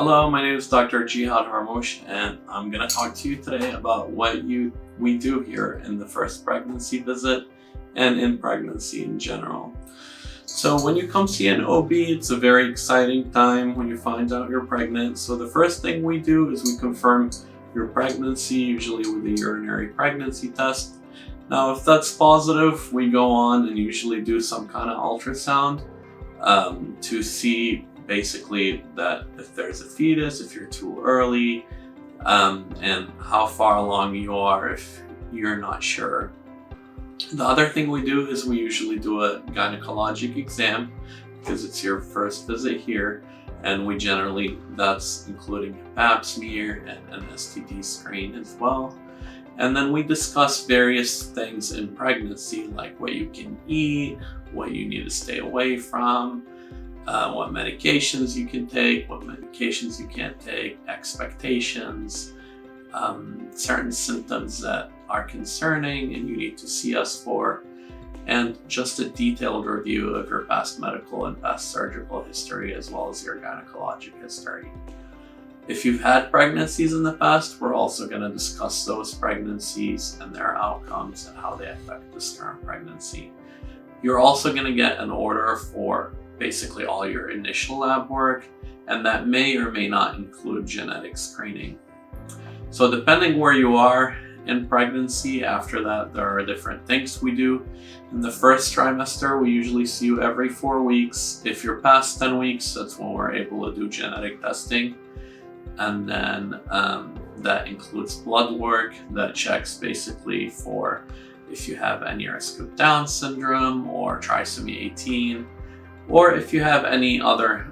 Hello, my name is Dr. Jihad Harmouche, and I'm going to talk to you today about what we do here in the first pregnancy visit and in pregnancy in general. So when you come see an OB, it's a very exciting time when you find out you're pregnant. So the first thing we do is we confirm your pregnancy, usually with a urinary pregnancy test. Now, if that's positive, we go on and usually do some kind of ultrasound to see basically that if there's a fetus, if you're too early, and how far along you are if you're not sure. The other thing we do is we usually do a gynecologic exam because it's your first visit here, and we generally, that's including a pap smear and an STD screen as well. And then we discuss various things in pregnancy, like what you can eat, what you need to stay away from, what medications you can take, what medications you can't take, expectations, certain symptoms that are concerning and you need to see us for, and just a detailed review of your past medical and past surgical history, as well as your gynecologic history. If you've had pregnancies in the past, we're also going to discuss those pregnancies and their outcomes and how they affect this current pregnancy. You're also going to get an order for basically all your initial lab work, and that may or may not include genetic screening. So depending where you are in pregnancy, after that there are different things we do. In the first trimester, we usually see you every 4 weeks. If you're past 10 weeks, that's when we're able to do genetic testing. And then that includes blood work that checks basically for if you have any risk of Down syndrome or trisomy 18, or if you have any other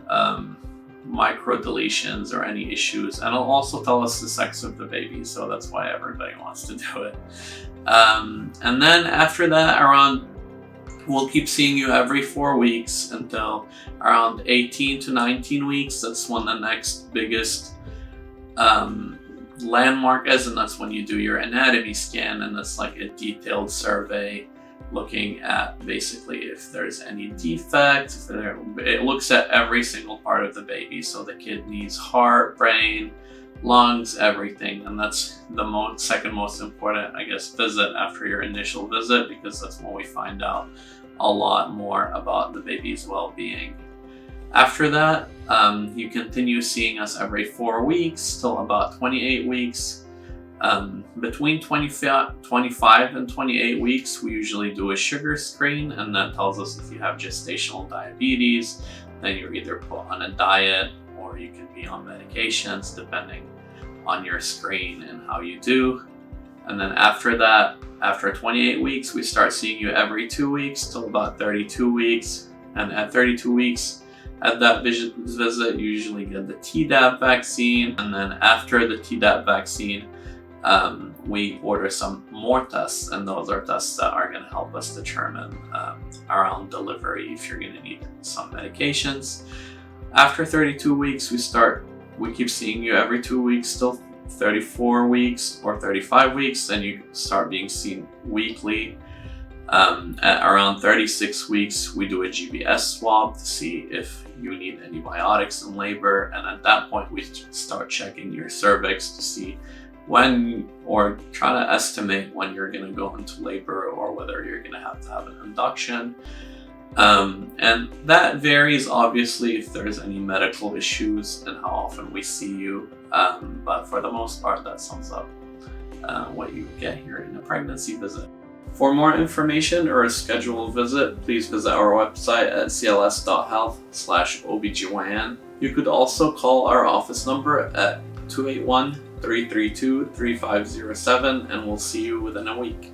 micro deletions or any issues. And it'll also tell us the sex of the baby, so that's why everybody wants to do it. And then after that, we'll keep seeing you every 4 weeks until around 18 to 19 weeks. That's when the next biggest landmark is, and that's when you do your anatomy scan, and that's like a detailed survey looking at basically if there's any defects. It looks at every single part of the baby, so the kidneys, heart, brain, lungs, everything. And that's the second most important, I guess, visit after your initial visit, because that's when we find out a lot more about the baby's well-being. After that, you continue seeing us every 4 weeks till about 28 weeks. Between 25 and 28 weeks, we usually do a sugar screen, and that tells us if you have gestational diabetes, then you're either put on a diet or you can be on medications depending on your screen and how you do. And then after that, after 28 weeks, we start seeing you every 2 weeks till about 32 weeks. And at 32 weeks, at that visit, you usually get the Tdap vaccine. And then after the Tdap vaccine, we order some more tests, and those are tests that are going to help us determine around delivery if you're going to need some medications. After 32 weeks, we keep seeing you every 2 weeks till 34 weeks or 35 weeks, and you start being seen weekly. At around 36 weeks, we do a GBS swab to see if you need antibiotics in labor, and at that point we start checking your cervix to see when, or try to estimate when you're going to go into labor or whether you're going to have an induction. And that varies obviously if there's any medical issues and how often we see you, but for the most part that sums up what you get here in a pregnancy visit. For more information or a scheduled visit, please visit our website at cls.health/OBGYN. You could also call our office number at 281-332-3507, and we'll see you within a week.